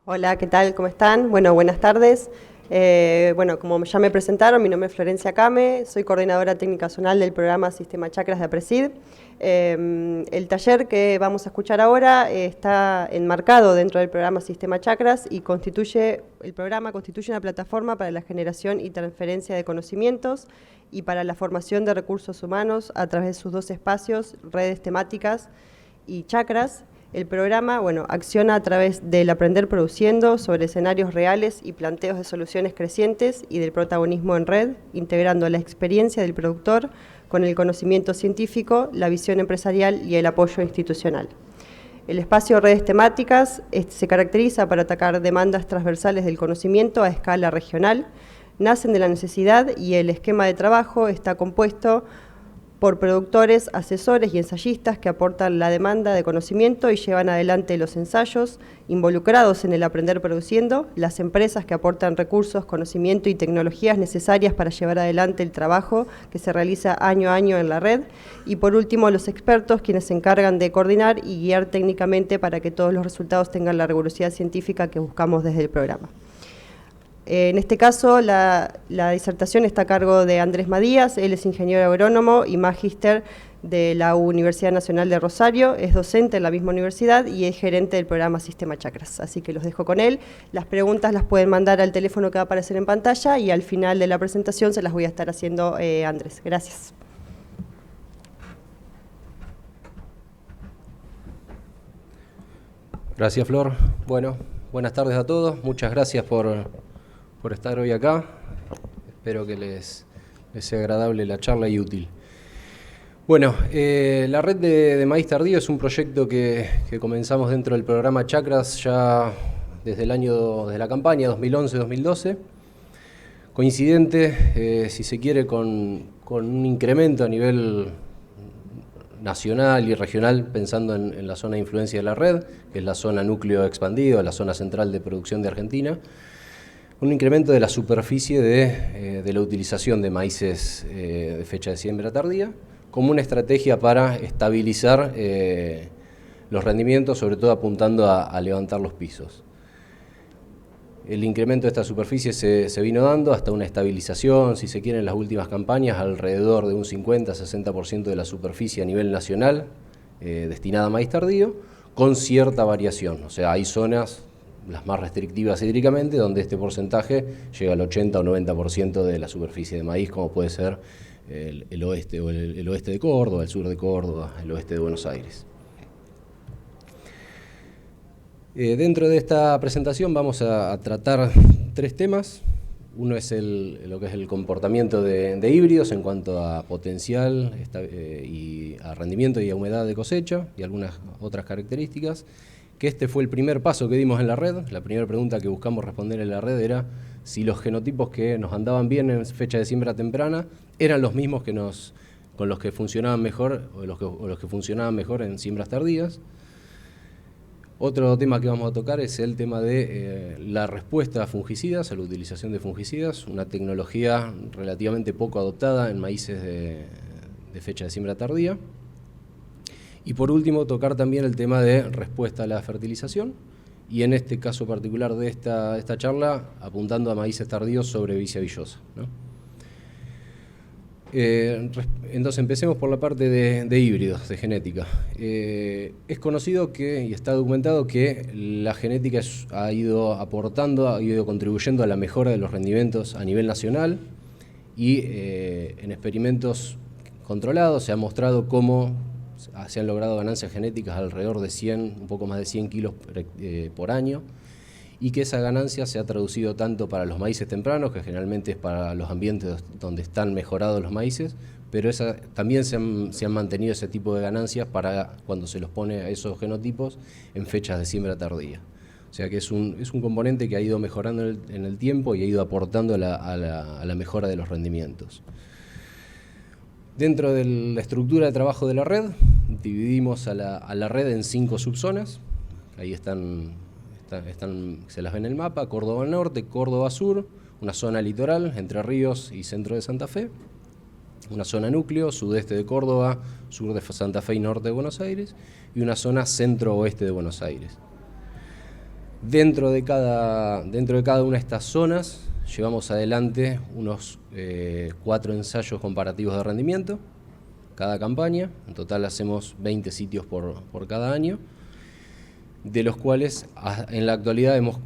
Hola, ¿qué tal? ¿Cómo están? Bueno, buenas tardes. Como ya me presentaron, mi nombre es Florencia Came, soy coordinadora técnica zonal del programa Sistema Chakras de APRESID. El taller que vamos a escuchar ahora está enmarcado dentro del programa Sistema Chakras y el programa constituye una plataforma para la generación y transferencia de conocimientos y para la formación de recursos humanos a través de sus dos espacios, redes temáticas y chakras. El programa, acciona a través del aprender produciendo sobre escenarios reales y planteos de soluciones crecientes y del protagonismo en red, integrando la experiencia del productor con el conocimiento científico, la visión empresarial y el apoyo institucional. El espacio Redes Temáticas se caracteriza por atacar demandas transversales del conocimiento a escala regional, nacen de la necesidad y el esquema de trabajo está compuesto por productores, asesores y ensayistas que aportan la demanda de conocimiento y llevan adelante los ensayos, involucrados en el aprender produciendo, las empresas que aportan recursos, conocimiento y tecnologías necesarias para llevar adelante el trabajo que se realiza año a año en la red, y por último los expertos quienes se encargan de coordinar y guiar técnicamente para que todos los resultados tengan la rigurosidad científica que buscamos desde el programa. En este caso, la disertación está a cargo de Andrés Madías, él es ingeniero agrónomo y magíster de la Universidad Nacional de Rosario, es docente en la misma universidad y es gerente del programa Sistema Chakras. Así que los dejo con él. Las preguntas las pueden mandar al teléfono que va a aparecer en pantalla y al final de la presentación se las voy a estar haciendo Andrés. Gracias. Gracias, Flor. Bueno, buenas tardes a todos. Muchas gracias por estar hoy acá. Espero que les sea agradable la charla y útil. Bueno, la red de maíz tardío es un proyecto que comenzamos dentro del programa Chakras ya desde la campaña 2011-2012. Coincidente, si se quiere, con un incremento a nivel nacional y regional, pensando en la zona de influencia de la red, que es la zona núcleo expandido, la zona central de producción de Argentina. Un incremento de la superficie de la utilización de maíces de fecha de siembra tardía, como una estrategia para estabilizar los rendimientos, sobre todo apuntando a levantar los pisos. El incremento de esta superficie se vino dando hasta una estabilización, si se quiere, en las últimas campañas, alrededor de un 50-60% de la superficie a nivel nacional destinada a maíz tardío, con cierta variación. O sea, hay zonas, las más restrictivas hídricamente, donde este porcentaje llega al 80 o 90% de la superficie de maíz, como puede ser el oeste o el oeste de Córdoba, el sur de Córdoba, el oeste de Buenos Aires. Dentro de esta presentación vamos a tratar tres temas. Uno es lo que es el comportamiento de híbridos en cuanto a potencial y a rendimiento y a humedad de cosecha y algunas otras características. Que este fue el primer paso que dimos en la red. La primera pregunta que buscamos responder en la red era si los genotipos que nos andaban bien en fecha de siembra temprana eran los mismos con los que funcionaban mejor o los que funcionaban mejor en siembras tardías. Otro tema que vamos a tocar es el tema de la respuesta a fungicidas, a la utilización de fungicidas, una tecnología relativamente poco adoptada en maíces de fecha de siembra tardía. Y por último, tocar también el tema de respuesta a la fertilización, y en este caso particular de esta charla, apuntando a maíces tardíos sobre vicia villosa, ¿no? Entonces empecemos por la parte de híbridos, de genética. Es conocido y está documentado que la genética ha ido aportando, ha ido contribuyendo a la mejora de los rendimientos a nivel nacional, y en experimentos controlados se ha mostrado cómo se han logrado ganancias genéticas alrededor de un poco más de 100 kilos por año, y que esa ganancia se ha traducido tanto para los maíces tempranos, que generalmente es para los ambientes donde están mejorados los maíces, pero también se han mantenido ese tipo de ganancias para cuando se los pone a esos genotipos en fechas de siembra tardía. O sea que es un componente que ha ido mejorando en el tiempo y ha ido aportando a la mejora de los rendimientos. Dentro de la estructura de trabajo de la red, dividimos a la red en 5 subzonas. Ahí se las ve en el mapa: Córdoba Norte, Córdoba Sur, una zona litoral, Entre Ríos y centro de Santa Fe, una zona núcleo, sudeste de Córdoba, sur de Santa Fe y norte de Buenos Aires, y una zona centro-oeste de Buenos Aires. Dentro de cada una de estas zonas llevamos adelante unos 4 ensayos comparativos de rendimiento cada campaña. En total hacemos 20 sitios por cada año, de los cuales en la actualidad hemos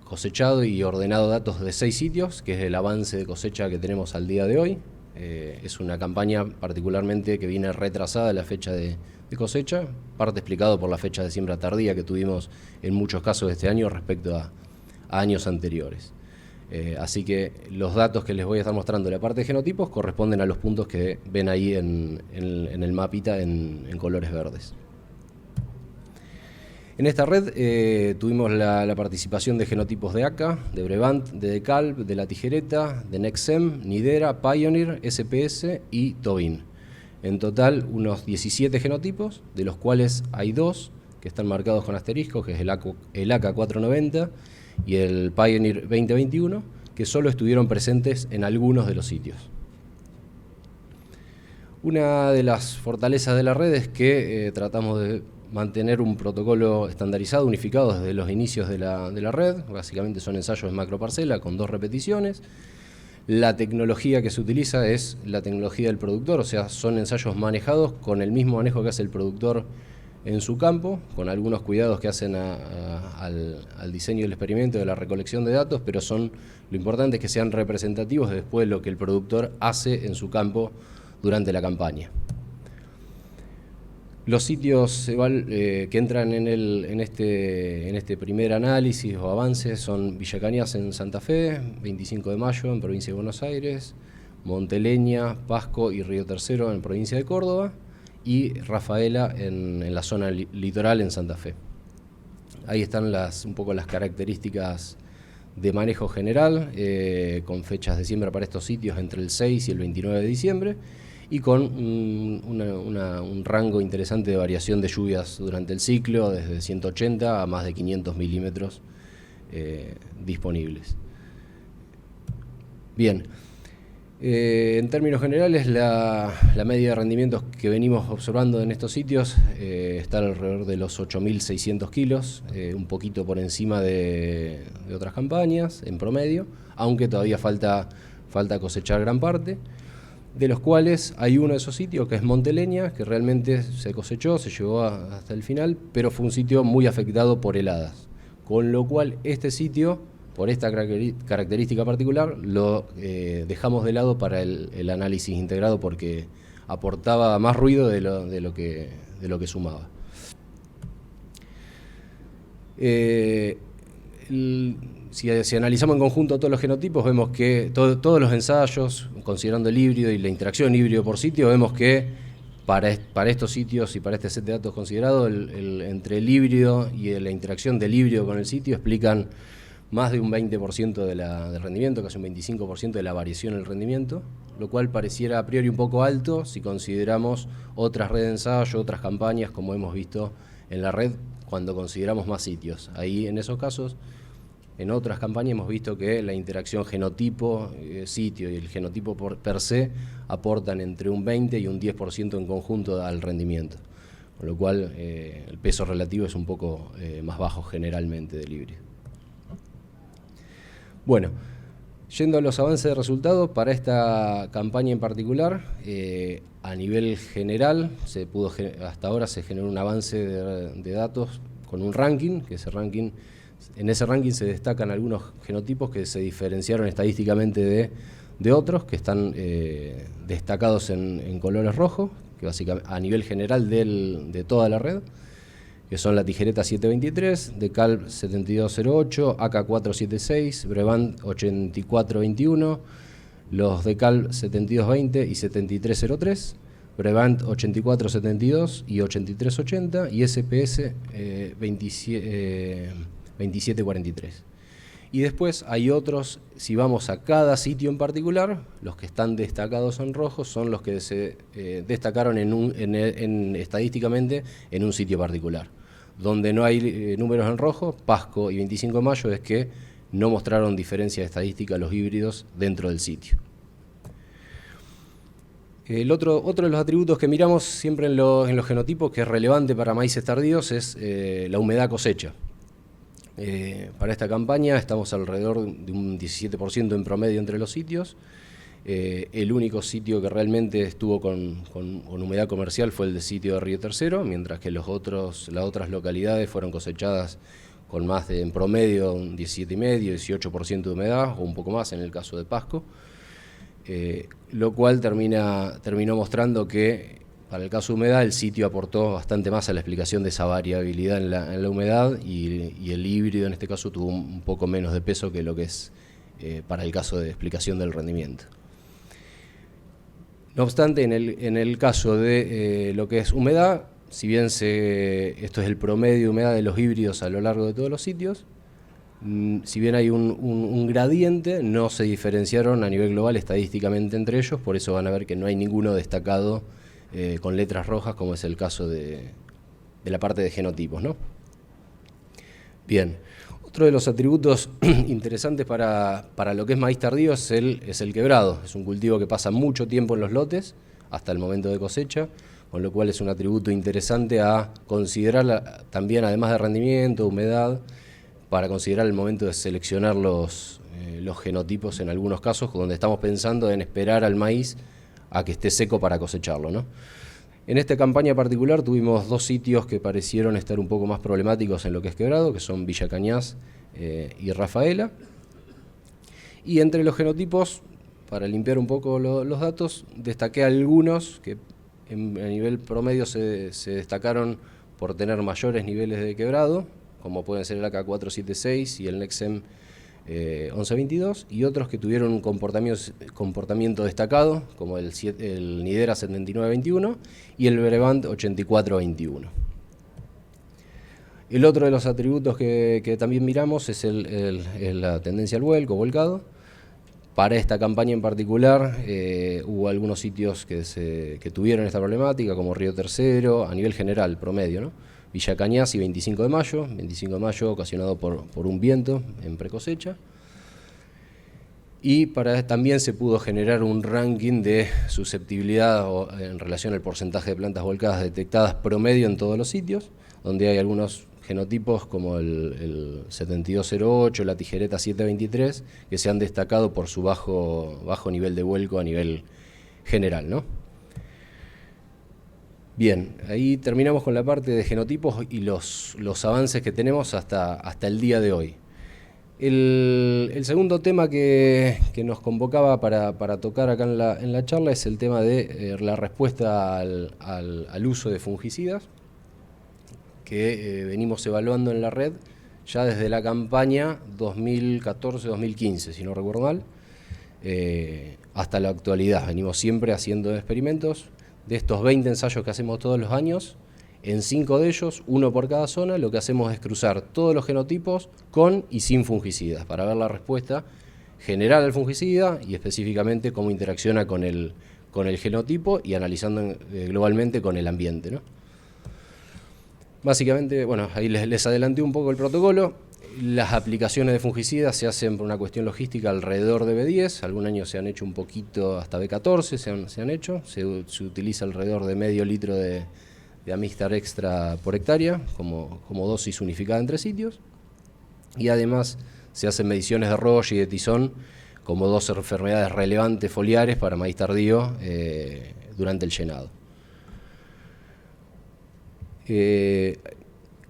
cosechado y ordenado datos de 6 sitios, que es el avance de cosecha que tenemos al día de hoy. Es una campaña particularmente que viene retrasada de la fecha de cosecha, parte explicado por la fecha de siembra tardía que tuvimos en muchos casos este año respecto a años anteriores. Así que los datos que les voy a estar mostrando de la parte de genotipos corresponden a los puntos que ven ahí en el mapita en colores verdes. En esta red tuvimos la participación de genotipos de ACA, de Brevant, de DeKalb, de La Tijereta, de Nexem, Nidera, Pioneer, SPS y Tobin. En total unos 17 genotipos, de los cuales hay 2 que están marcados con asteriscos, que es el ACA 490 y el Pioneer 2021, que solo estuvieron presentes en algunos de los sitios. Una de las fortalezas de la red es que tratamos de mantener un protocolo estandarizado, unificado desde los inicios de la red. Básicamente son ensayos de macroparcela con 2 repeticiones. La tecnología que se utiliza es la tecnología del productor, o sea, son ensayos manejados con el mismo manejo que hace el productor en su campo, con algunos cuidados que hacen al diseño del experimento, de la recolección de datos, pero lo importante es que sean representativos de después lo que el productor hace en su campo durante la campaña. Los sitios que entran en este primer análisis o avance son Villa Cañas en Santa Fe, 25 de Mayo en provincia de Buenos Aires, Monteleña, Pasco y Río Tercero en provincia de Córdoba y Rafaela en la zona litoral en Santa Fe. Ahí están un poco las características de manejo general, con fechas de siembra para estos sitios entre el 6 y el 29 de diciembre, y con un rango interesante de variación de lluvias durante el ciclo, desde 180 a más de 500 milímetros disponibles. Bien, en términos generales, la media de rendimientos que venimos observando en estos sitios está alrededor de los 8.600 kilos, un poquito por encima de otras campañas en promedio, aunque todavía falta cosechar gran parte, de los cuales hay uno de esos sitios que es Monteleña, que realmente se cosechó, se llegó hasta el final, pero fue un sitio muy afectado por heladas, con lo cual este sitio, por esta característica particular, lo dejamos de lado para el análisis integrado porque aportaba más ruido de lo que sumaba. Si analizamos en conjunto todos los genotipos, vemos que todos los ensayos, considerando el híbrido y la interacción híbrido por sitio, vemos que para estos sitios y para este set de datos considerado, entre el híbrido y la interacción del híbrido con el sitio explican más de un 20% del rendimiento, casi un 25% de la variación en el rendimiento, lo cual pareciera a priori un poco alto si consideramos otras redes de ensayo, otras campañas, como hemos visto en la red, cuando consideramos más sitios. Ahí, en esos casos, en otras campañas hemos visto que la interacción genotipo-sitio y el genotipo per se aportan entre un 20 y un 10% en conjunto al rendimiento, con lo cual el peso relativo es un poco más bajo generalmente del híbrido. Bueno, yendo a los avances de resultados, para esta campaña en particular, a nivel general, hasta ahora se generó un avance de datos con un ranking, que en ese ranking se destacan algunos genotipos que se diferenciaron estadísticamente de otros, que están destacados en colores rojos, que básicamente a nivel general de toda la red, que son La Tijereta 723, DeKalb 7208, AK 476, Brevant 8421, los DeKalb 7220 y 7303, Brevant 8472 y 8380 y SPS 2743. Y después hay otros, si vamos a cada sitio en particular, los que están destacados en rojo son los que se destacaron estadísticamente en un sitio particular. Donde no hay números en rojo, Pasco y 25 de Mayo, es que no mostraron diferencia de estadística los híbridos dentro del sitio. Otro de los atributos que miramos siempre en los genotipos, que es relevante para maíces tardíos, es la humedad cosecha. Para esta campaña estamos alrededor de un 17% en promedio entre los sitios. El único sitio que realmente estuvo con humedad comercial fue el de sitio de Río Tercero, mientras que las otras localidades fueron cosechadas con más de, en promedio, un 17,5, 18% de humedad, o un poco más en el caso de Pasco, lo cual terminó mostrando que para el caso de humedad el sitio aportó bastante más a la explicación de esa variabilidad en la humedad, y el híbrido en este caso tuvo un poco menos de peso que lo que es para el caso de explicación del rendimiento. No obstante, en el caso de lo que es humedad, si bien esto es el promedio de humedad de los híbridos a lo largo de todos los sitios, si bien hay un gradiente, no se diferenciaron a nivel global estadísticamente entre ellos, por eso van a ver que no hay ninguno destacado con letras rojas, como es el caso de la parte de genotipos, ¿no? Bien. Otro de los atributos interesantes para lo que es maíz tardío es el quebrado. Es un cultivo que pasa mucho tiempo en los lotes, hasta el momento de cosecha, con lo cual es un atributo interesante a considerar también, además de rendimiento, humedad, para considerar el momento de seleccionar los genotipos en algunos casos, donde estamos pensando en esperar al maíz a que esté seco para cosecharlo, ¿no? En esta campaña particular tuvimos dos sitios que parecieron estar un poco más problemáticos en lo que es quebrado, que son Villa Cañas y Rafaela. Y entre los genotipos, para limpiar un poco los datos, destaqué algunos que a nivel promedio se destacaron por tener mayores niveles de quebrado, como pueden ser el AK476 y el Nexem 1122, y otros que tuvieron un comportamiento destacado, como el Nidera 7921 y el Brevant 8421. El otro de los atributos que también miramos es la tendencia al vuelco, volcado. Para esta campaña en particular hubo algunos sitios que tuvieron esta problemática, como Río Tercero, a nivel general, promedio, ¿no? Villa Cañas y 25 de mayo ocasionado por un viento en precosecha. Y también se pudo generar un ranking de susceptibilidad en relación al porcentaje de plantas volcadas detectadas promedio en todos los sitios, donde hay algunos genotipos como el 7208, la tijereta 723, que se han destacado por su bajo nivel de vuelco a nivel general, ¿no? Bien, ahí terminamos con la parte de genotipos y los avances que tenemos hasta el día de hoy. El segundo tema que nos convocaba para tocar acá en la charla es el tema de la respuesta al uso de fungicidas, que venimos evaluando en la red ya desde la campaña 2014-2015, si no recuerdo mal, hasta la actualidad. Venimos siempre haciendo experimentos. De estos 20 ensayos que hacemos todos los años, en 5 de ellos, uno por cada zona, lo que hacemos es cruzar todos los genotipos con y sin fungicidas, para ver la respuesta general al fungicida y específicamente cómo interacciona con el genotipo y analizando globalmente con el ambiente, ¿no? Básicamente, bueno, ahí les adelanté un poco el protocolo. Las aplicaciones de fungicidas se hacen por una cuestión logística alrededor de B10, algún año se han hecho un poquito hasta B14, se han hecho, se utiliza alrededor de medio litro de Amistar extra por hectárea como dosis unificada entre sitios, y además se hacen mediciones de roya y de tizón como dos enfermedades relevantes foliares para maíz tardío durante el llenado.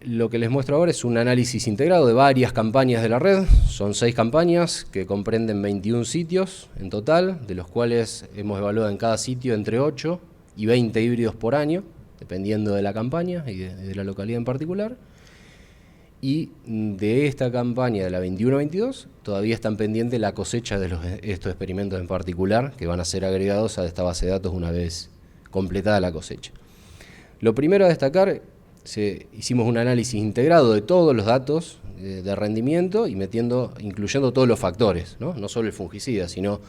Lo que les muestro ahora es un análisis integrado de varias campañas de la red. Son 6 campañas que comprenden 21 sitios en total, de los cuales hemos evaluado en cada sitio entre 8 y 20 híbridos por año, dependiendo de la campaña y de la localidad en particular. Y de esta campaña, de la 21-22, todavía están pendientes la cosecha de estos experimentos en particular, que van a ser agregados a esta base de datos una vez completada la cosecha. Lo primero a destacar, hicimos un análisis integrado de todos los datos de rendimiento y incluyendo todos los factores, no solo el fungicida, sino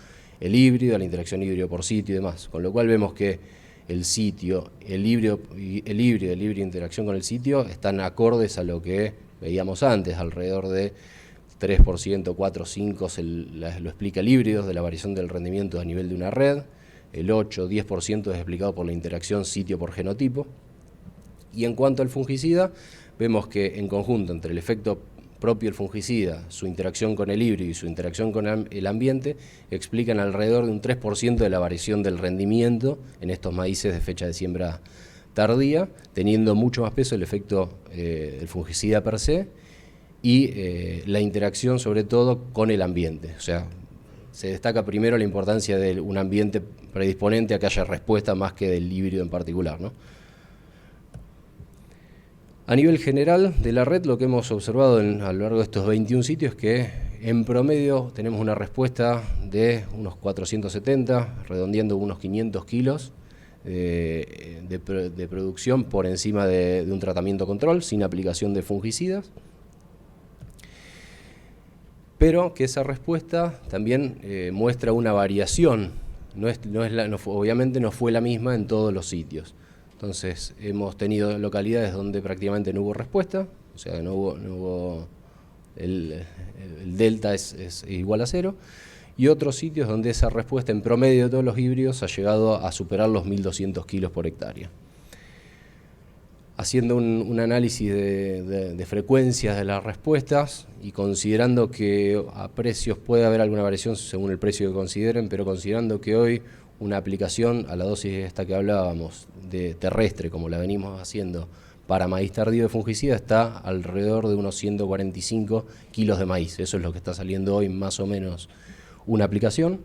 el híbrido, la interacción híbrido por sitio y demás, con lo cual vemos que el sitio, el híbrido interacción con el sitio están acordes a lo que veíamos antes, alrededor de 3%, 4, 5 lo explica el híbrido de la variación del rendimiento a nivel de una red, el 8, 10% es explicado por la interacción sitio por genotipo. Y en cuanto al fungicida, vemos que en conjunto entre el efecto propio el fungicida, su interacción con el híbrido y su interacción con el ambiente, explican alrededor de un 3% de la variación del rendimiento en estos maíces de fecha de siembra tardía, teniendo mucho más peso el efecto del fungicida per se y la interacción sobre todo con el ambiente. O sea, se destaca primero la importancia de un ambiente predisponente a que haya respuesta más que del híbrido en particular, ¿no? A nivel general de la red, lo que hemos observado a lo largo de estos 21 sitios es que en promedio tenemos una respuesta de unos 470, redondeando unos 500 kilos de producción por encima de un tratamiento control, sin aplicación de fungicidas. Pero que esa respuesta también muestra una variación, obviamente no fue la misma en todos los sitios. Entonces hemos tenido localidades donde prácticamente no hubo respuesta, o sea, no hubo el delta es igual a 0, y otros sitios donde esa respuesta en promedio de todos los híbridos ha llegado a superar los 1.200 kilos por hectárea. Haciendo un análisis de frecuencias de las respuestas y considerando que a precios puede haber alguna variación según el precio que consideren, pero considerando que hoy una aplicación a la dosis esta que hablábamos de terrestre, como la venimos haciendo para maíz tardío de fungicida, está alrededor de unos 145 kilos de maíz. Eso es lo que está saliendo hoy más o menos una aplicación.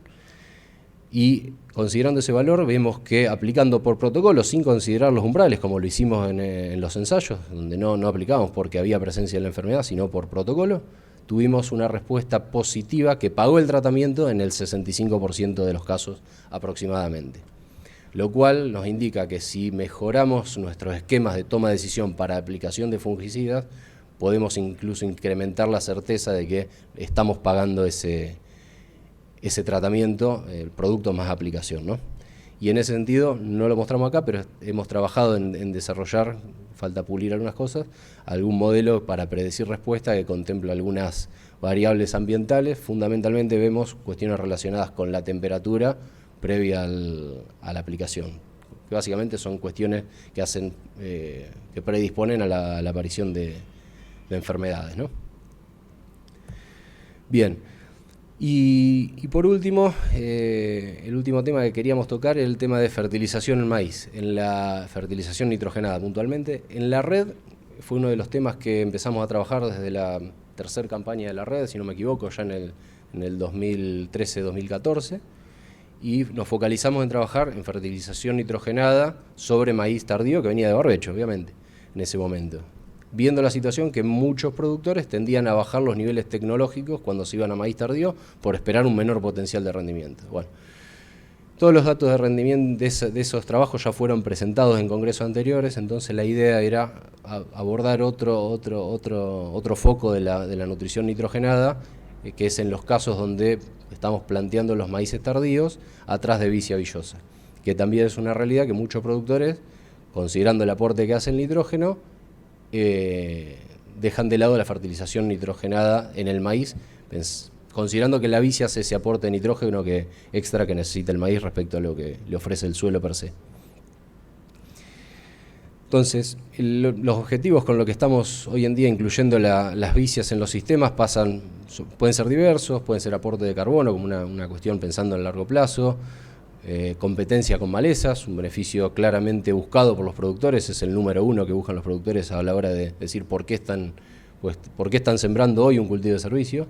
Y considerando ese valor, vemos que aplicando por protocolo, sin considerar los umbrales, como lo hicimos en los ensayos, donde no aplicamos porque había presencia de la enfermedad, sino por protocolo, tuvimos una respuesta positiva que pagó el tratamiento en el 65% de los casos aproximadamente. Lo cual nos indica que si mejoramos nuestros esquemas de toma de decisión para aplicación de fungicidas, podemos incluso incrementar la certeza de que estamos pagando ese tratamiento, el producto más aplicación, ¿no? Y en ese sentido, no lo mostramos acá, pero hemos trabajado en desarrollar, falta pulir algunas cosas, algún modelo para predecir respuesta que contempla algunas variables ambientales. Fundamentalmente vemos cuestiones relacionadas con la temperatura previa a la aplicación, que básicamente son cuestiones que hacen, que predisponen a la aparición de enfermedades, ¿no? Bien. Y por último, el último tema que queríamos tocar es el tema de fertilización en maíz, en la fertilización nitrogenada puntualmente. En la red fue uno de los temas que empezamos a trabajar desde la tercera campaña de la red, si no me equivoco, ya en el 2013-2014, y nos focalizamos en trabajar en fertilización nitrogenada sobre maíz tardío, que venía de barbecho, obviamente, en ese momento. Viendo la situación que muchos productores tendían a bajar los niveles tecnológicos cuando se iban a maíz tardío por esperar un menor potencial de rendimiento. Bueno, todos los datos de rendimiento de esos trabajos ya fueron presentados en congresos anteriores, entonces la idea era abordar otro foco de la nutrición nitrogenada, que es en los casos donde estamos planteando los maíces tardíos atrás de vicia villosa, que también es una realidad que muchos productores, considerando el aporte que hace el nitrógeno, dejan de lado la fertilización nitrogenada en el maíz, considerando que la vicia hace ese aporte de nitrógeno extra que necesita el maíz respecto a lo que le ofrece el suelo per se. Entonces, los objetivos con los que estamos hoy en día incluyendo las vicias en los sistemas pueden ser diversos, pueden ser aporte de carbono como una cuestión pensando en largo plazo, competencia con malezas, un beneficio claramente buscado por los productores, es el número uno que buscan los productores a la hora de decir por qué están sembrando hoy un cultivo de servicio.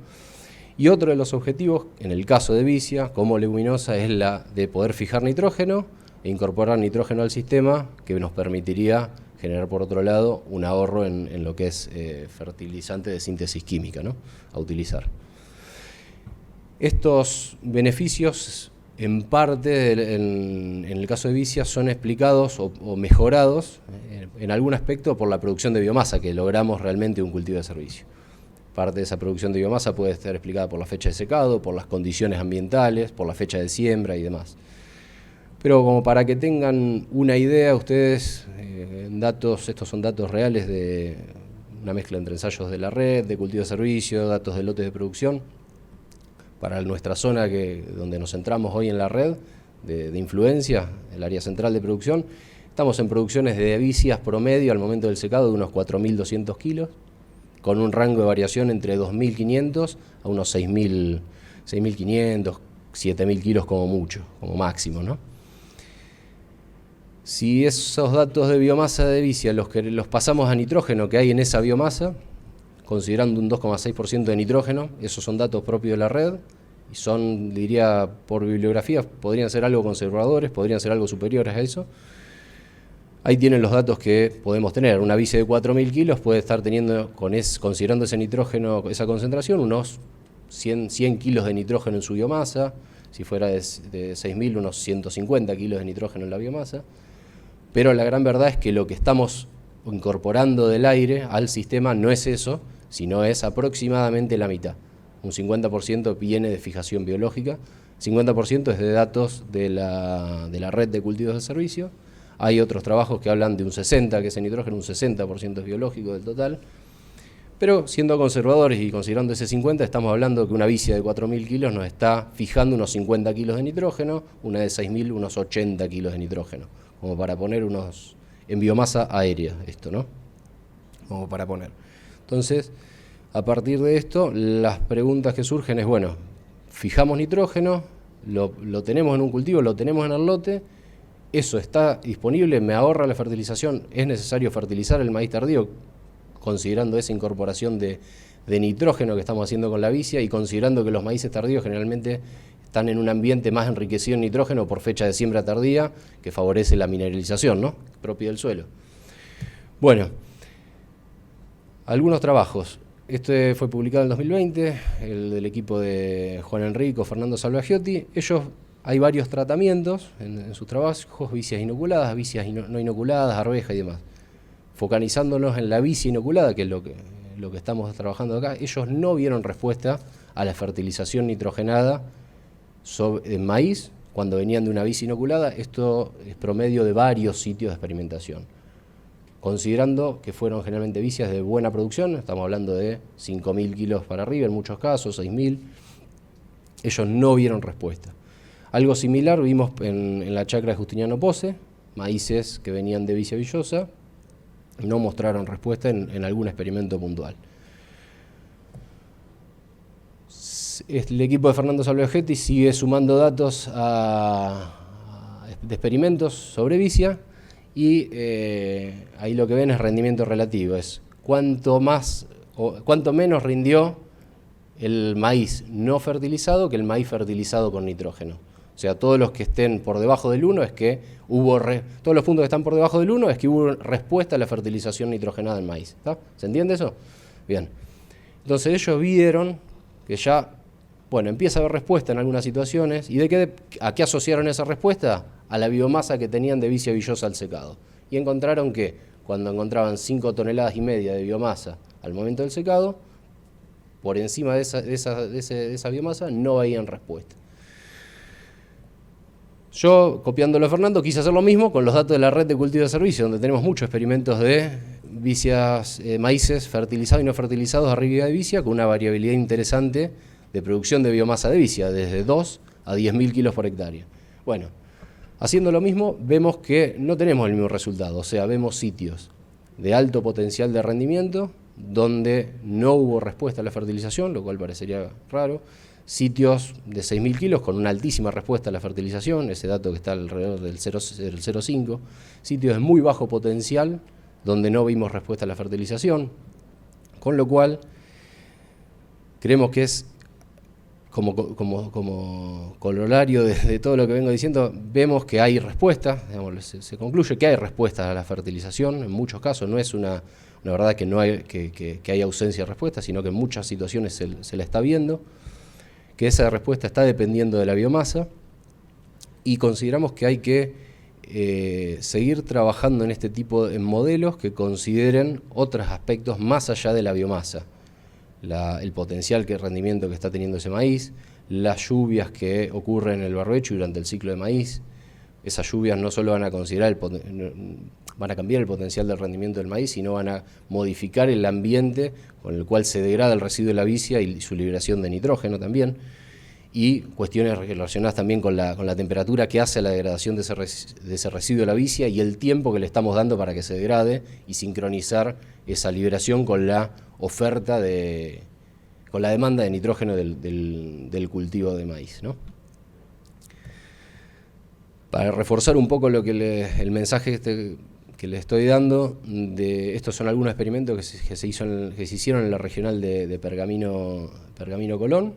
Y otro de los objetivos, en el caso de vicia, como leguminosa, es la de poder fijar nitrógeno e incorporar nitrógeno al sistema, que nos permitiría generar, por otro lado, un ahorro en lo que es fertilizante de síntesis química, ¿no?, a utilizar. Estos beneficios, en parte, en el caso de vicia, son explicados o mejorados en algún aspecto por la producción de biomasa, que logramos realmente un cultivo de servicio. Parte de esa producción de biomasa puede estar explicada por la fecha de secado, por las condiciones ambientales, por la fecha de siembra y demás. Pero como para que tengan una idea ustedes, estos son datos reales de una mezcla entre ensayos de la red, de cultivo de servicio, datos de lotes de producción. Para nuestra zona donde nos centramos hoy en la red de influencia, el área central de producción, estamos en producciones de vicias promedio al momento del secado de unos 4.200 kilos, con un rango de variación entre 2.500 a unos 6.500, 7.000 kilos como mucho, como máximo, ¿no? Si esos datos de biomasa de vicia los pasamos a nitrógeno que hay en esa biomasa, considerando un 2,6% de nitrógeno, esos son datos propios de la red, y son, diría, por bibliografía, podrían ser algo conservadores, podrían ser algo superiores a eso. Ahí tienen los datos que podemos tener. Una vicia de 4.000 kilos puede estar teniendo, considerando ese nitrógeno, esa concentración, unos 100 kilos de nitrógeno en su biomasa. Si fuera de 6.000, unos 150 kilos de nitrógeno en la biomasa. Pero la gran verdad es que lo que estamos incorporando del aire al sistema no es eso, sino es aproximadamente la mitad. Un 50% viene de fijación biológica, 50% es de datos de la red de cultivos de servicio. Hay otros trabajos que hablan de un 60%, que ese nitrógeno, un 60% es biológico del total. Pero siendo conservadores y considerando ese 50%, estamos hablando que una vicia de 4.000 kilos nos está fijando unos 50 kilos de nitrógeno, una de 6.000 unos 80 kilos de nitrógeno, como para poner en biomasa aérea esto, ¿no? Como para poner. Entonces, a partir de esto, las preguntas que surgen es, bueno, fijamos nitrógeno, lo tenemos en un cultivo, lo tenemos en el lote, eso está disponible, me ahorra la fertilización, es necesario fertilizar el maíz tardío, considerando esa incorporación de nitrógeno que estamos haciendo con la vicia y considerando que los maíces tardíos generalmente están en un ambiente más enriquecido en nitrógeno por fecha de siembra tardía, que favorece la mineralización, ¿no?, propia del suelo. Bueno, algunos trabajos. Este fue publicado en el 2020, el del equipo de Juan Enrico, Fernando Salvagiotti. Hay varios tratamientos en sus trabajos, vicias inoculadas, vicias no inoculadas, arveja y demás. Focalizándonos en la vicia inoculada, que es lo que estamos trabajando acá, ellos no vieron respuesta a la fertilización nitrogenada en maíz cuando venían de una vicia inoculada. Esto es promedio de varios sitios de experimentación. Considerando que fueron generalmente vicias de buena producción, estamos hablando de 5.000 kilos para arriba en muchos casos, 6.000, ellos no vieron respuesta. Algo similar vimos en la chacra de Justiniano Pose, maíces que venían de vicia villosa, no mostraron respuesta en algún experimento puntual. El equipo de Fernando Salvagiotti sigue sumando datos de experimentos sobre vicia y ahí lo que ven es rendimiento relativo, es cuánto menos rindió el maíz no fertilizado que el maíz fertilizado con nitrógeno. O sea, todos los que estén por debajo del 1 es que todos los puntos que están por debajo del 1 es que hubo respuesta a la fertilización nitrogenada del maíz. ¿Está? ¿Se entiende eso? Bien. Entonces ellos vieron que ya, empieza a haber respuesta en algunas situaciones. ¿Y a qué asociaron esa respuesta? A la biomasa que tenían de vicia villosa al secado. Y encontraron que cuando encontraban 5,5 toneladas de biomasa al momento del secado, por encima de esa biomasa no veían respuesta. Yo, copiándolo a Fernando, quise hacer lo mismo con los datos de la red de cultivo de servicio, donde tenemos muchos experimentos de vicias, maíces fertilizados y no fertilizados arriba de vicia, con una variabilidad interesante de producción de biomasa de vicia, desde 2 a 10.000 kilos por hectárea. Bueno, haciendo lo mismo, vemos que no tenemos el mismo resultado, o sea, vemos sitios de alto potencial de rendimiento, donde no hubo respuesta a la fertilización, lo cual parecería raro, sitios de 6.000 kilos con una altísima respuesta a la fertilización, ese dato que está alrededor del 0,5, sitios de muy bajo potencial, donde no vimos respuesta a la fertilización, con lo cual creemos que es como corolario de todo lo que vengo diciendo, vemos que hay respuesta, se concluye que hay respuesta a la fertilización, en muchos casos no es una verdad que no hay que hay ausencia de respuesta, sino que en muchas situaciones se la está viendo, que esa respuesta está dependiendo de la biomasa, y consideramos que hay que seguir trabajando en este tipo de modelos que consideren otros aspectos más allá de la biomasa. El potencial de rendimiento que está teniendo ese maíz, las lluvias que ocurren en el barbecho durante el ciclo de maíz. Esas lluvias no solo van a considerar van a cambiar el potencial del rendimiento del maíz, sino van a modificar el ambiente con el cual se degrada el residuo de la vicia y su liberación de nitrógeno también. y cuestiones relacionadas también con la temperatura que hace la degradación de ese residuo de la vicia y el tiempo que le estamos dando para que se degrade y sincronizar esa liberación con la oferta con la demanda de nitrógeno del cultivo de maíz, ¿no? Para reforzar un poco el mensaje que le estoy dando, estos son algunos experimentos que se hicieron en la regional de Pergamino Colón,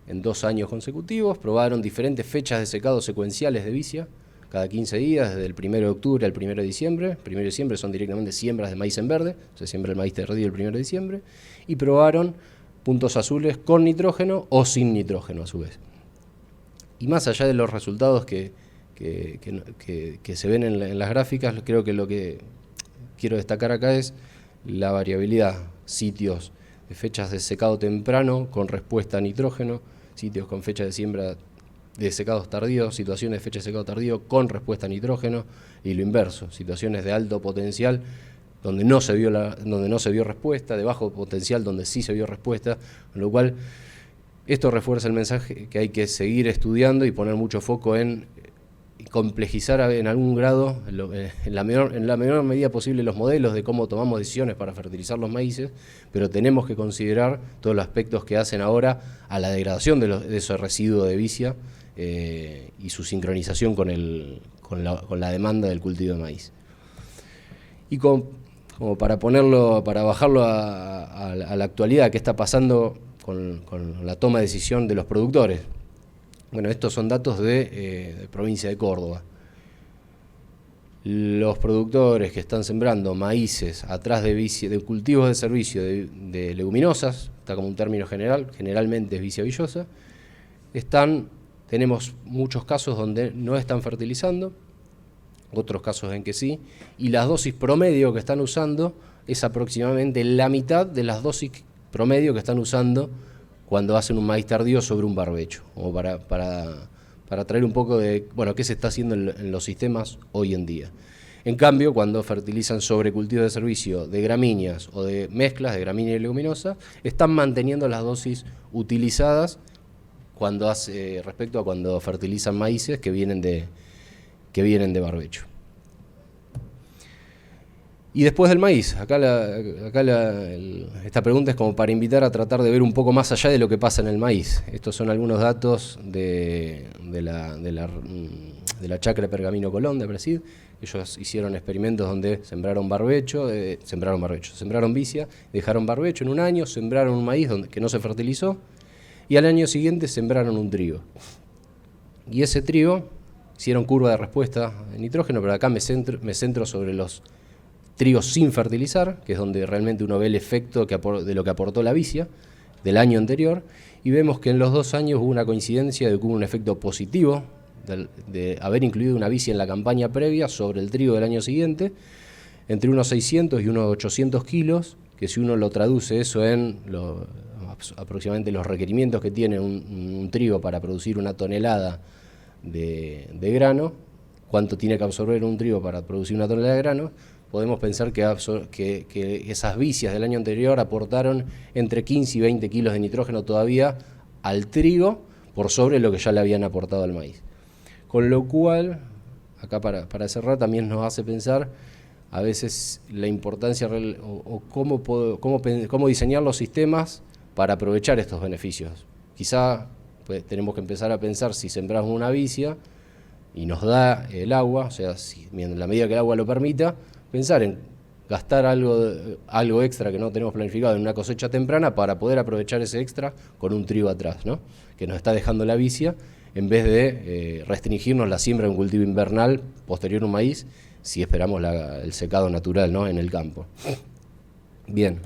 en 2 años consecutivos. Probaron diferentes fechas de secado secuenciales de vicia, cada 15 días, desde el 1 de octubre al 1 de diciembre. El 1 de diciembre son directamente siembras de maíz en verde, se siembra el maíz tardío el 1 de diciembre, y probaron puntos azules con nitrógeno o sin nitrógeno a su vez. Y más allá de los resultados que se ven en las gráficas, creo que lo que quiero destacar acá es la variabilidad, sitios de fechas de secado temprano con respuesta a nitrógeno, sitios con fecha de siembra de secados tardíos, situaciones de fecha de secado tardío con respuesta a nitrógeno, y lo inverso, situaciones de alto potencial donde no se vio respuesta, de bajo potencial donde sí se vio respuesta, con lo cual esto refuerza el mensaje que hay que seguir estudiando y poner mucho foco en complejizar en algún grado, en la menor medida posible, los modelos de cómo tomamos decisiones para fertilizar los maíces, pero tenemos que considerar todos los aspectos que hacen ahora a la degradación de ese residuo de vicia y su sincronización con la demanda del cultivo de maíz. Y como para bajarlo a la actualidad, ¿qué está pasando con la toma de decisión de los productores? Bueno, estos son datos de provincia de Córdoba. Los productores que están sembrando maíces atrás de cultivos de servicio de leguminosas, está como un término general, generalmente es vicia villosa, tenemos muchos casos donde no están fertilizando, otros casos en que sí, y las dosis promedio que están usando es aproximadamente la mitad de las dosis promedio que están usando cuando hacen un maíz tardío sobre un barbecho, como para traer un poco de, qué se está haciendo en los sistemas hoy en día. En cambio, cuando fertilizan sobre cultivos de servicio de gramíneas o de mezclas de gramínea y leguminosa, están manteniendo las dosis utilizadas respecto a cuando fertilizan maíces que vienen de barbecho. Y después del maíz, esta pregunta es como para invitar a tratar de ver un poco más allá de lo que pasa en el maíz. Estos son algunos datos de la chacra de Pergamino Colón de Presid. Ellos hicieron experimentos donde sembraron vicia, dejaron barbecho en un año, sembraron un maíz que no se fertilizó, y al año siguiente sembraron un trigo. Y ese trigo hicieron curva de respuesta de nitrógeno, pero acá me centro sobre los trigos sin fertilizar, que es donde realmente uno ve el efecto de lo que aportó la vicia del año anterior, y vemos que en los 2 años hubo una coincidencia de que hubo un efecto positivo de haber incluido una vicia en la campaña previa sobre el trigo del año siguiente, entre unos 600 y unos 800 kilos, que si uno lo traduce eso en aproximadamente los requerimientos que tiene un trigo para producir 1 tonelada de grano, cuánto tiene que absorber un trigo para producir 1 tonelada de grano, podemos pensar que esas vicias del año anterior aportaron entre 15 y 20 kilos de nitrógeno todavía al trigo por sobre lo que ya le habían aportado al maíz. Con lo cual, acá para cerrar, también nos hace pensar a veces la importancia o cómo diseñar los sistemas para aprovechar estos beneficios. Quizá tenemos que empezar a pensar si sembramos una vicia y nos da el agua, o sea, en la medida que el agua lo permita, pensar en gastar algo extra que no tenemos planificado en una cosecha temprana para poder aprovechar ese extra con un trigo atrás, ¿no? Que nos está dejando la vicia, en vez de restringirnos la siembra de un cultivo invernal posterior a un maíz, si esperamos el secado natural, ¿no?, en el campo. Bien.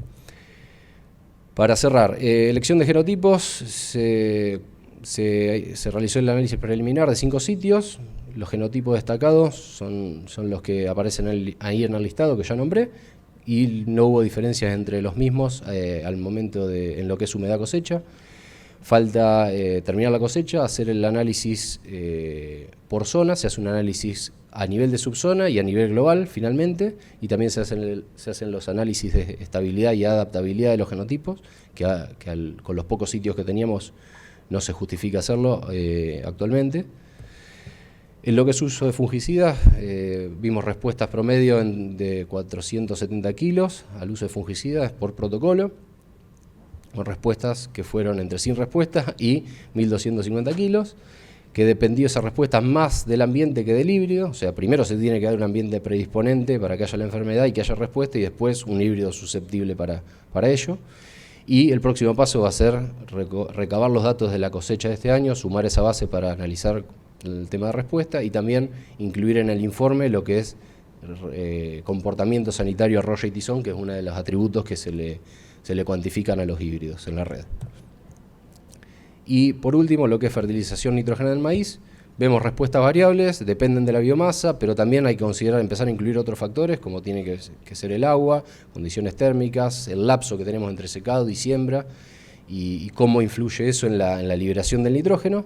Para cerrar, elección de genotipos, se realizó el análisis preliminar de 5 sitios. Los genotipos destacados son los que aparecen ahí en el listado que ya nombré, y no hubo diferencias entre los mismos al momento en lo que es humedad cosecha. Falta terminar la cosecha, hacer el análisis por zona, se hace un análisis a nivel de subzona y a nivel global finalmente, y también se hacen los análisis de estabilidad y adaptabilidad de los genotipos, que con los pocos sitios que teníamos no se justifica hacerlo actualmente. En lo que es uso de fungicidas, vimos respuestas promedio de 470 kilos al uso de fungicidas por protocolo, con respuestas que fueron entre sin respuestas y 1.250 kilos, que dependió esa respuesta más del ambiente que del híbrido. O sea, primero se tiene que dar un ambiente predisponente para que haya la enfermedad y que haya respuesta, y después un híbrido susceptible para ello. Y el próximo paso va a ser recabar los datos de la cosecha de este año, sumar esa base para analizar el tema de respuesta y también incluir en el informe lo que es comportamiento sanitario arroyo y tizón, que es uno de los atributos que se le cuantifican a los híbridos en la red. Y por último, lo que es fertilización nitrógena del maíz, vemos respuestas variables, dependen de la biomasa, pero también hay que considerar empezar a incluir otros factores, como tiene que ser el agua, condiciones térmicas, el lapso que tenemos entre secado y siembra, y cómo influye eso en la liberación del nitrógeno.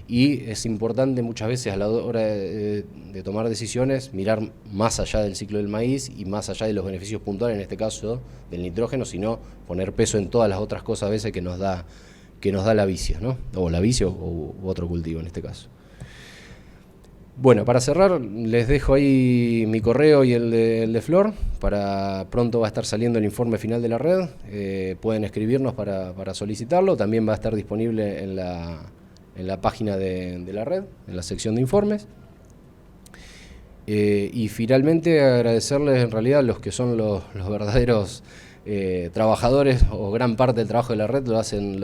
Y es importante muchas veces a la hora de tomar decisiones mirar más allá del ciclo del maíz y más allá de los beneficios puntuales, en este caso del nitrógeno, sino poner peso en todas las otras cosas a veces que nos da la vicia, ¿no? O la vicia u otro cultivo en este caso. Bueno, para cerrar, les dejo ahí mi correo y el de Flor. Pronto va a estar saliendo el informe final de la red. Pueden escribirnos para solicitarlo. También va a estar disponible en la página de la red, en la sección de informes. Y finalmente agradecerles en realidad a los que son los verdaderos trabajadores, o gran parte del trabajo de la red lo hacen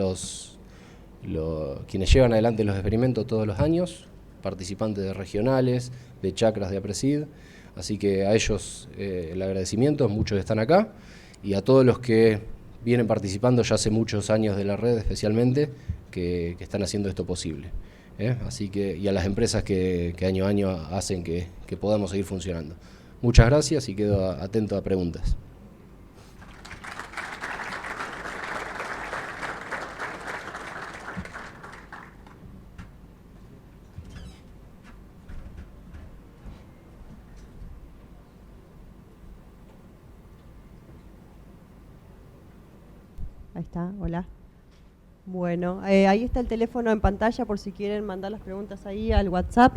quienes llevan adelante los experimentos todos los años, participantes de regionales, de chacras de APRESID, así que a ellos el agradecimiento, muchos están acá, y a todos los que vienen participando ya hace muchos años de la red especialmente, que están haciendo esto posible. Así que, y a las empresas que año a año hacen que podamos seguir funcionando. Muchas gracias y quedo atento a preguntas. Ahí está, hola. Bueno, ahí está el teléfono en pantalla por si quieren mandar las preguntas ahí al WhatsApp.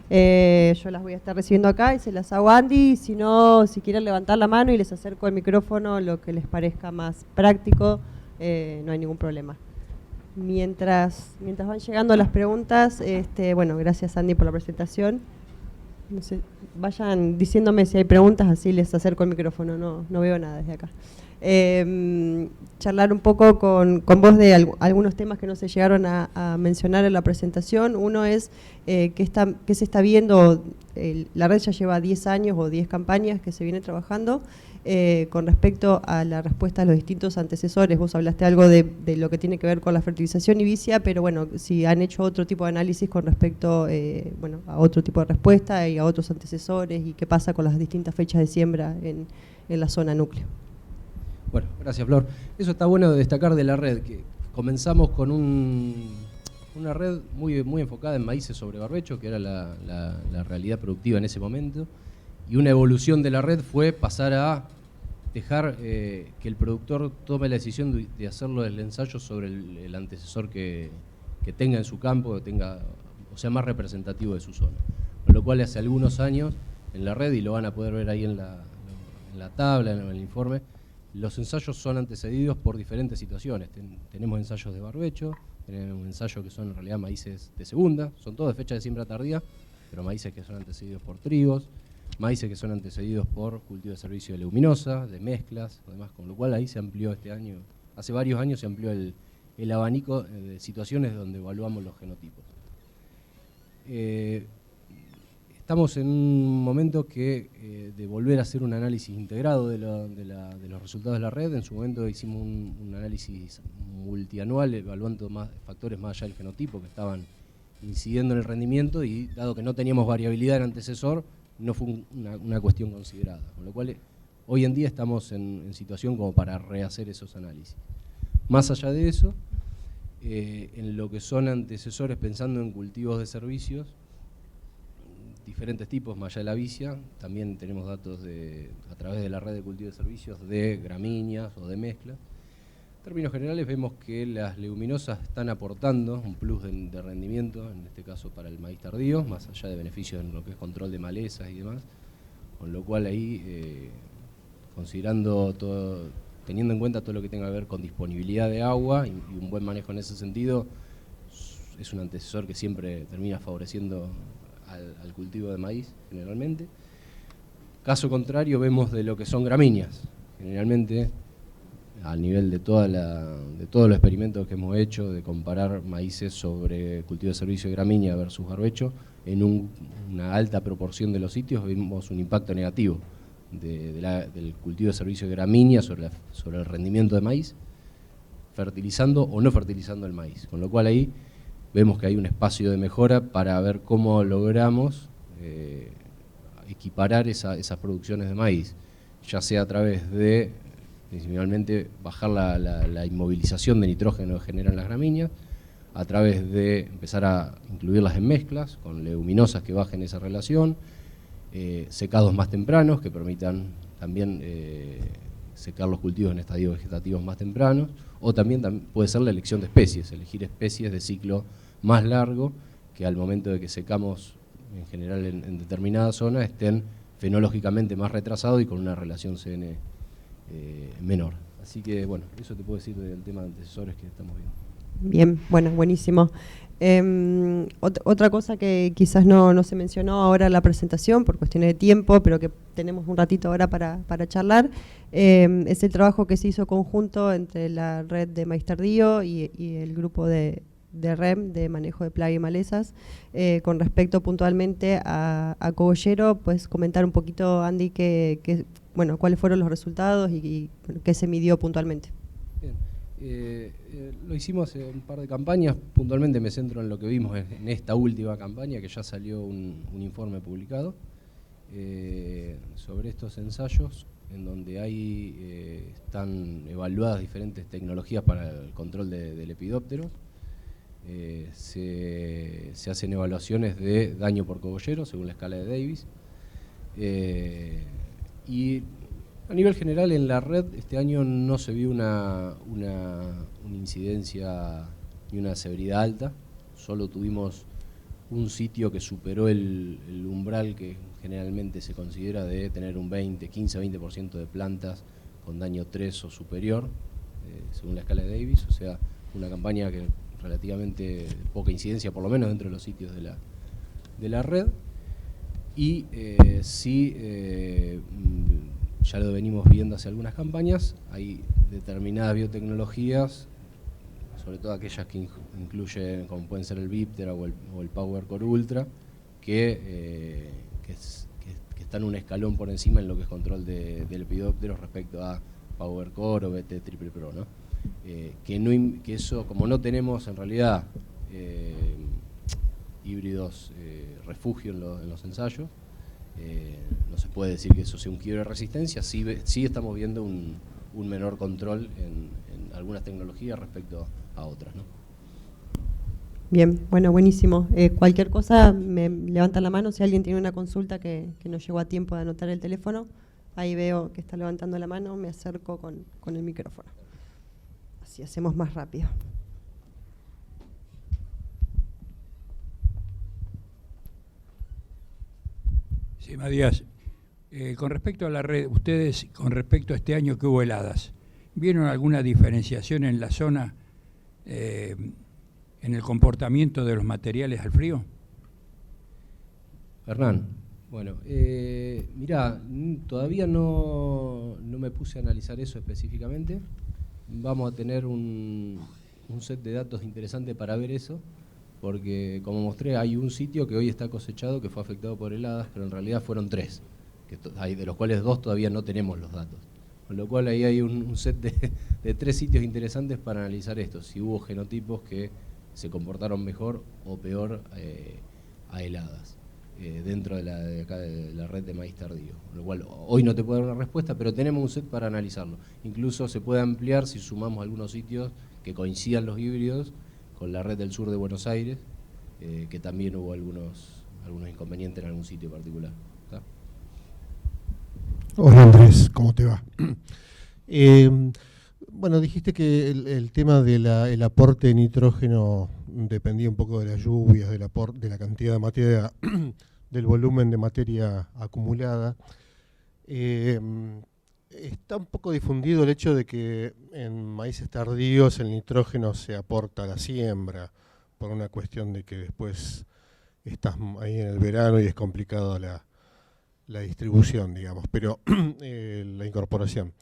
Yo las voy a estar recibiendo acá y se las hago a Andy. Si no, si quieren levantar la mano y les acerco el micrófono, lo que les parezca más práctico, no hay ningún problema. Mientras van llegando las preguntas, bueno, gracias Andy por la presentación. No sé, vayan diciéndome si hay preguntas, así les acerco el micrófono, no veo nada desde acá. Charlar un poco con vos de algunos temas que no se llegaron a mencionar en la presentación. Uno es que se está viendo, la red ya lleva 10 años o 10 campañas que se viene trabajando con respecto a la respuesta a los distintos antecesores. Vos hablaste algo de lo que tiene que ver con la fertilización y vicia, pero bueno, si han hecho otro tipo de análisis con respecto bueno, a otro tipo de respuesta y a otros antecesores, y qué pasa con las distintas fechas de siembra en la zona núcleo. Bueno, gracias Flor. Eso está bueno de destacar de la red, que comenzamos con una red muy enfocada en maíces sobre barbecho, que era la realidad productiva en ese momento, y una evolución de la red fue pasar a dejar que el productor tome la decisión de hacerlo el ensayo sobre el antecesor que tenga en su campo, o sea más representativo de su zona. Con lo cual hace algunos años en la red, y lo van a poder ver ahí en la tabla, en el informe, los ensayos son antecedidos por diferentes situaciones. Tenemos ensayos de barbecho, tenemos ensayos que son en realidad maíces de segunda, son todos de fecha de siembra tardía, pero maíces que son antecedidos por trigos, maíces que son antecedidos por cultivo de servicio de leguminosa, de mezclas, además, con lo cual ahí se amplió este año, hace varios años se amplió el abanico de situaciones donde evaluamos los genotipos. Estamos en un momento de volver a hacer un análisis integrado de los resultados de la red. En su momento hicimos un análisis multianual evaluando factores más allá del fenotipo que estaban incidiendo en el rendimiento, y dado que no teníamos variabilidad en antecesor, no fue una cuestión considerada. Con lo cual hoy en día estamos en situación como para rehacer esos análisis. Más allá de eso, en lo que son antecesores, pensando en cultivos de servicios, diferentes tipos, más allá de la vicia, también tenemos datos a través de la red de cultivo de servicios de gramíneas o de mezcla. términos generales vemos que las leguminosas están aportando un plus de rendimiento, en este caso para el maíz tardío, más allá de beneficios en lo que es control de malezas y demás, con lo cual ahí, considerando todo, teniendo en cuenta todo lo que tenga que ver con disponibilidad de agua y un buen manejo en ese sentido, es un antecesor que siempre termina favoreciendo al cultivo de maíz generalmente. Caso contrario vemos de lo que son gramíneas, generalmente a nivel de todos los experimentos que hemos hecho de comparar maíces sobre cultivo de servicio de gramínea versus barbecho, en una alta proporción de los sitios vimos un impacto negativo del cultivo de servicio de gramínea sobre el rendimiento de maíz, fertilizando o no fertilizando el maíz, con lo cual ahí vemos que hay un espacio de mejora para ver cómo logramos equiparar esas producciones de maíz, ya sea a través de, principalmente, bajar la inmovilización de nitrógeno que generan las gramíneas, a través de empezar a incluirlas en mezclas, con leguminosas que bajen esa relación, secados más tempranos que permitan también secar los cultivos en estadios vegetativos más tempranos, o también puede ser la elección de especies, elegir especies de ciclo más largo, que al momento de que secamos en general en determinada zona estén fenológicamente más retrasados y con una relación CN menor. Así que bueno, eso te puedo decir del tema de antecesores que estamos viendo. Bien, bueno, buenísimo. Otra cosa que quizás no se mencionó ahora en la presentación por cuestiones de tiempo, pero que tenemos un ratito ahora para charlar, es el trabajo que se hizo conjunto entre la red de maíz tardío y el grupo de REM, de manejo de plaga y malezas. Con respecto puntualmente a cogollero, pues comentar un poquito, Andy, bueno, cuáles fueron los resultados y qué se midió puntualmente. Bien. Lo hicimos hace un par de campañas, puntualmente me centro en lo que vimos en esta última campaña, que ya salió un informe publicado sobre estos ensayos, en donde están evaluadas diferentes tecnologías para el control del lepidóptero. Se hacen evaluaciones de daño por cogollero según la escala de Davis, y a nivel general en la red este año no se vio una incidencia ni una severidad alta, solo tuvimos un sitio que superó el umbral que generalmente se considera de tener un 15-20% de plantas con daño 3 o superior, según la escala de Davis, o sea, una campaña que relativamente poca incidencia, por lo menos dentro de los sitios de la red, y sí, ya lo venimos viendo hace algunas campañas, hay determinadas biotecnologías, sobre todo aquellas que incluyen, como pueden ser el Viptera o el Power Core Ultra, que están un escalón por encima en lo que es control de lepidópteros respecto a Power Core o BT Triple Pro, ¿no? Que eso, como no tenemos en realidad híbridos refugio en los ensayos, no se puede decir que eso sea un quiebre de resistencia, sí estamos viendo un menor control en algunas tecnologías respecto a otras, ¿no? Bien, bueno, buenísimo. Cualquier cosa me levanta la mano si alguien tiene una consulta que no llegó a tiempo de anotar el teléfono. Ahí veo que está levantando la mano, me acerco con el micrófono. Así hacemos más rápido. Sí, Matías, con respecto a la red, ustedes, con respecto a este año que hubo heladas, ¿vieron alguna diferenciación en la zona, en el comportamiento de los materiales al frío? Hernán, bueno, mirá, todavía no me puse a analizar eso específicamente. Vamos a tener un set de datos interesante para ver eso, porque como mostré hay un sitio que hoy está cosechado que fue afectado por heladas, pero en realidad fueron 3, de los cuales 2 todavía no tenemos los datos. Con lo cual ahí hay un set de 3 sitios interesantes para analizar esto, si hubo genotipos que se comportaron mejor o peor a heladas dentro de la red de maíz tardío. Con lo cual hoy no te puedo dar una respuesta, pero tenemos un set para analizarlo. Incluso se puede ampliar si sumamos algunos sitios que coincidan los híbridos con la red del sur de Buenos Aires, que también hubo algunos inconvenientes en algún sitio particular. ¿Está? Hola Andrés, ¿cómo te va? Bueno, dijiste que el tema del aporte de nitrógeno dependía un poco de las lluvias, de la cantidad de materia, del volumen de materia acumulada. Está un poco difundido el hecho de que en maíces tardíos el nitrógeno se aporta a la siembra, por una cuestión de que después estás ahí en el verano y es complicado la distribución, digamos, pero la incorporación.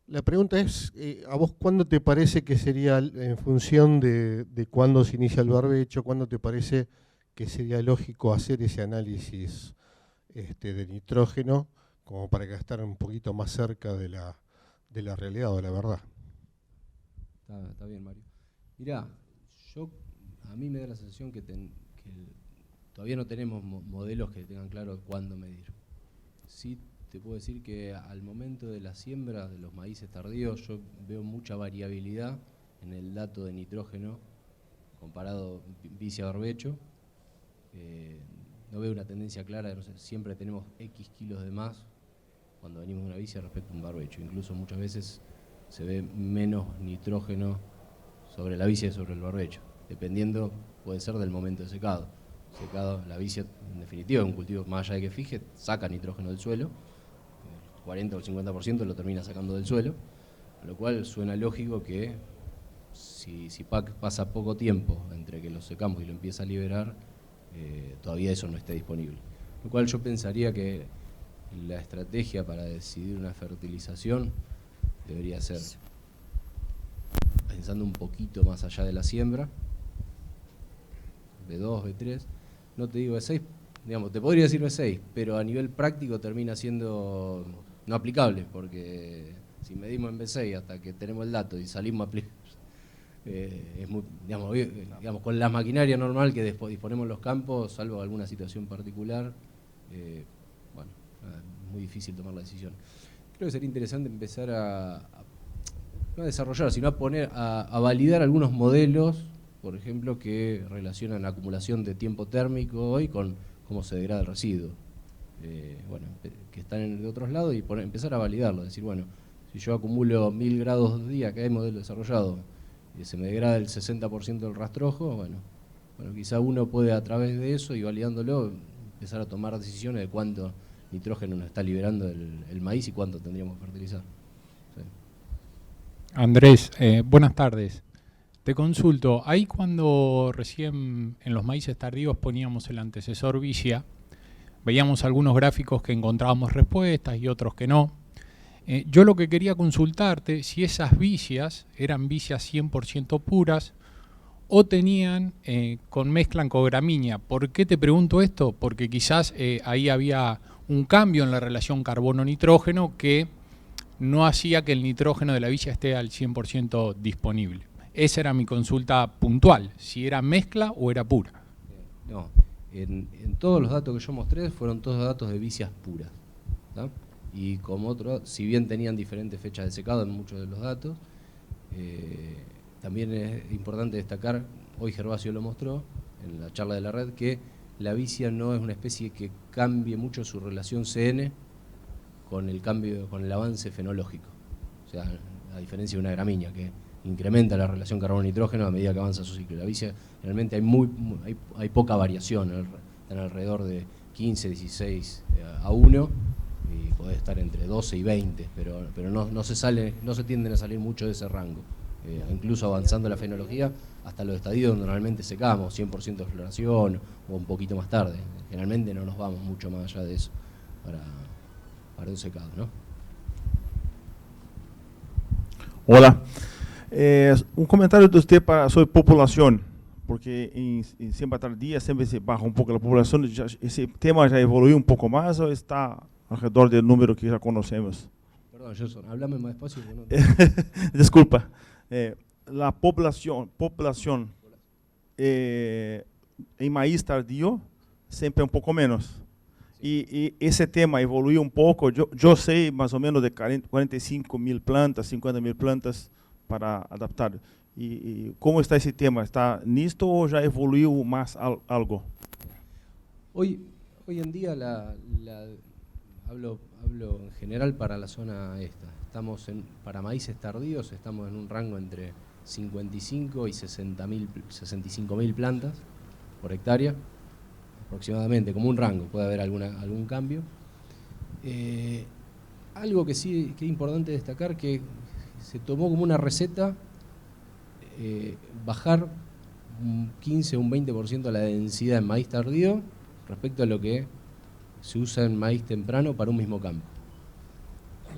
La pregunta es, ¿a vos cuándo te parece que sería, en función de cuándo se inicia el barbecho, cuándo te parece que sería lógico hacer ese análisis de nitrógeno, como para estar un poquito más cerca de la realidad o de la verdad? Está bien, Mario. Mirá, a mí me da la sensación que todavía no tenemos modelos que tengan claro cuándo medir. Sí te puedo decir que al momento de la siembra de los maíces tardíos yo veo mucha variabilidad en el dato de nitrógeno comparado vicia-barbecho. No veo una tendencia clara, no sé, siempre tenemos X kilos de más cuando venimos de una vicia respecto a un barbecho. Incluso muchas veces se ve menos nitrógeno sobre la vicia que sobre el barbecho, dependiendo, puede ser del momento de secado. La vicia, en definitiva, es un cultivo, más allá de que fije, saca nitrógeno del suelo, el 40 o el 50% lo termina sacando del suelo, a lo cual suena lógico que si pasa poco tiempo entre que lo secamos y lo empieza a liberar, todavía eso no esté disponible. Lo cual yo pensaría que la estrategia para decidir una fertilización debería ser pensando un poquito más allá de la siembra, B2, B3, no te digo B6, digamos, te podría decir B6, pero a nivel práctico termina siendo no aplicable, porque si medimos en B6 hasta que tenemos el dato y salimos a aplicar, es muy, digamos, con la maquinaria normal que disponemos en los campos, salvo alguna situación particular, bueno, es muy difícil tomar la decisión. Creo que sería interesante empezar no a desarrollar, sino a validar algunos modelos, por ejemplo, que relacionan la acumulación de tiempo térmico hoy con cómo se degrada el residuo. Bueno, que están de otros lados y empezar a validarlo, decir, bueno, si yo acumulo 1000 grados día, que hay modelo desarrollado, y se me degrada el 60% del rastrojo, bueno, quizá uno puede a través de eso y validándolo empezar a tomar decisiones de cuánto nitrógeno nos está liberando el maíz y cuánto tendríamos que fertilizar. Sí. Andrés, buenas tardes. Te consulto, ahí cuando recién en los maíces tardíos poníamos el antecesor vicia, veíamos algunos gráficos que encontrábamos respuestas y otros que no. Yo lo que quería consultarte, si esas vicias eran vicias 100% puras o tenían con mezcla en cogramínea. ¿Por qué te pregunto esto? Porque quizás ahí había un cambio en la relación carbono-nitrógeno que no hacía que el nitrógeno de la vicia esté al 100% disponible. Esa era mi consulta puntual, si era mezcla o era pura. No, en todos los datos que yo mostré fueron todos datos de vicias puras, ¿tá? Y como otros, si bien tenían diferentes fechas de secado en muchos de los datos, también es importante destacar, hoy Gervasio lo mostró en la charla de la red, que la vicia no es una especie que cambie mucho su relación CN con el avance fenológico. O sea, a diferencia de una gramínea que incrementa la relación carbono-nitrógeno a medida que avanza su ciclo. La vicia realmente hay poca variación, están alrededor de 15, 16 a 1 y puede estar entre 12 y 20, pero no se tienden a salir mucho de ese rango. Incluso avanzando la fenología, hasta los estadios donde normalmente secamos, 100% de floración o un poquito más tarde. Generalmente no nos vamos mucho más allá de eso para un secado, ¿no? Hola. Un comentario de usted sobre población, porque en siembra tardía siempre se baja un poco la población. ¿Ese tema ya evoluiu un poco más o está alrededor del número que ya conocemos? Perdón, Gerson, háblame más despacio. ¿No? Disculpa. La población en maíz tardío siempre un poco menos. Y ese tema evoluiu un poco. Yo sé más o menos de 45.000 plantas, 50.000 plantas para adaptar. ¿Y cómo está ese tema? ¿Está listo o ya evoluiu más algo? Hoy en día hablo en general para la zona esta. Para maíces tardíos estamos en un rango entre 55 y 65.000 plantas por hectárea, aproximadamente, como un rango, puede haber algún cambio. Algo que sí que es importante destacar, que se tomó como una receta bajar un 15 o un 20% la densidad en maíz tardío respecto a lo que se usa en maíz temprano para un mismo campo.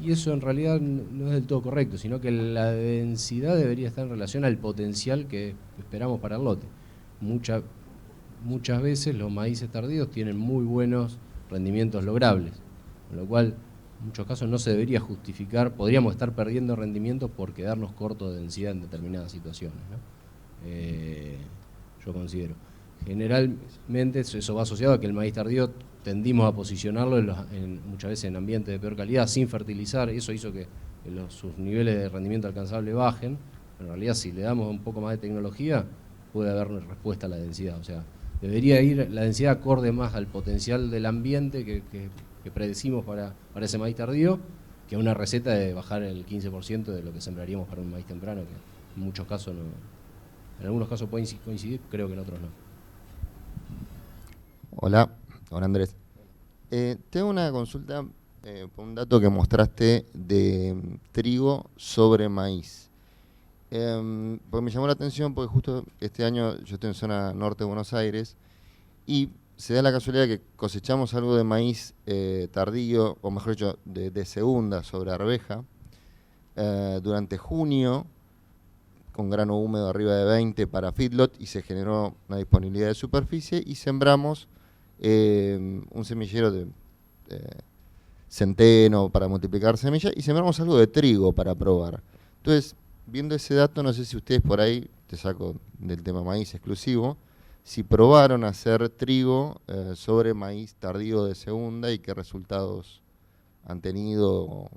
Y eso en realidad no es del todo correcto, sino que la densidad debería estar en relación al potencial que esperamos para el lote. Muchas veces los maíces tardíos tienen muy buenos rendimientos logrables, con lo cual en muchos casos no se debería justificar, podríamos estar perdiendo rendimiento por quedarnos cortos de densidad en determinadas situaciones, ¿no? Yo considero. Generalmente eso va asociado a que el maíz tardío tendimos a posicionarlo muchas veces en ambientes de peor calidad, sin fertilizar, y eso hizo que sus niveles de rendimiento alcanzable bajen. En realidad, si le damos un poco más de tecnología, puede haber una respuesta a la densidad. O sea, debería ir la densidad acorde más al potencial del ambiente que predecimos para ese maíz tardío, que a una receta de bajar el 15% de lo que sembraríamos para un maíz temprano, que en muchos casos no. En algunos casos puede coincidir, creo que en otros no. Hola Andrés. Tengo una consulta por un dato que mostraste de trigo sobre maíz. Porque me llamó la atención porque justo este año yo estoy en zona norte de Buenos Aires y se da la casualidad que cosechamos algo de maíz tardío, o mejor dicho, de segunda sobre arveja, durante junio, con grano húmedo arriba de 20 para feedlot, y se generó una disponibilidad de superficie y sembramos un semillero de centeno para multiplicar semillas y sembramos algo de trigo para probar. Entonces, viendo ese dato, no sé si ustedes por ahí, te saco del tema maíz exclusivo, si probaron hacer trigo sobre maíz tardío de segunda y qué resultados han tenido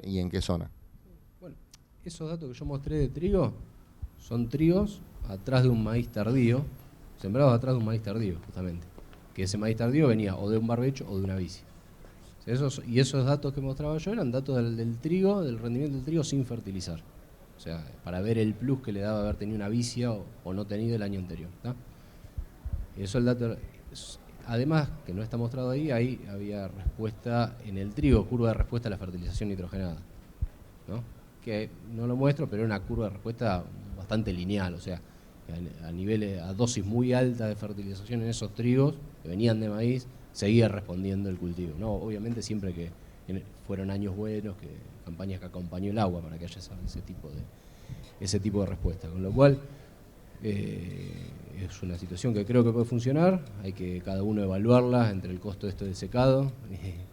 y en qué zona. Bueno, esos datos que yo mostré de trigo son trigos atrás de un maíz tardío, sembrados atrás de un maíz tardío, justamente. Que ese maíz tardío venía o de un barbecho o de una bici. Y esos datos que mostraba yo eran datos del trigo, del rendimiento del trigo sin fertilizar. O sea, para ver el plus que le daba haber tenido una vicia o no tenido el año anterior, ¿tá? Eso el dato. Además, que no está mostrado ahí había respuesta en el trigo, curva de respuesta a la fertilización nitrogenada, ¿no? Que no lo muestro, pero era una curva de respuesta bastante lineal, o sea, a dosis muy alta de fertilización en esos trigos que venían de maíz, seguía respondiendo el cultivo, ¿no? Obviamente siempre que fueron años buenos, campañas que acompañó el agua para que haya ese tipo de respuesta, con lo cual es una situación que creo que puede funcionar. Hay que cada uno evaluarla entre el costo de esto del secado,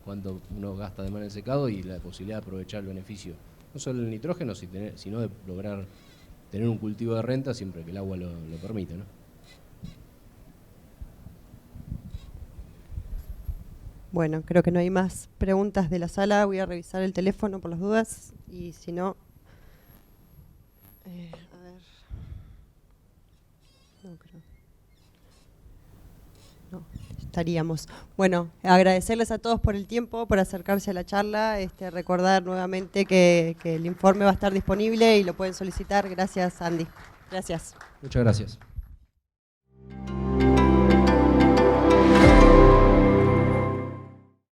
cuánto uno gasta de mano en el secado y la posibilidad de aprovechar el beneficio, no solo del nitrógeno, sino de lograr tener un cultivo de renta siempre que el agua lo permite, ¿no? Bueno, creo que no hay más preguntas de la sala. Voy a revisar el teléfono por las dudas y si no... a ver... No creo. No, estaríamos. Bueno, agradecerles a todos por el tiempo, por acercarse a la charla, recordar nuevamente que el informe va a estar disponible y lo pueden solicitar. Gracias, Andy. Gracias. Muchas gracias.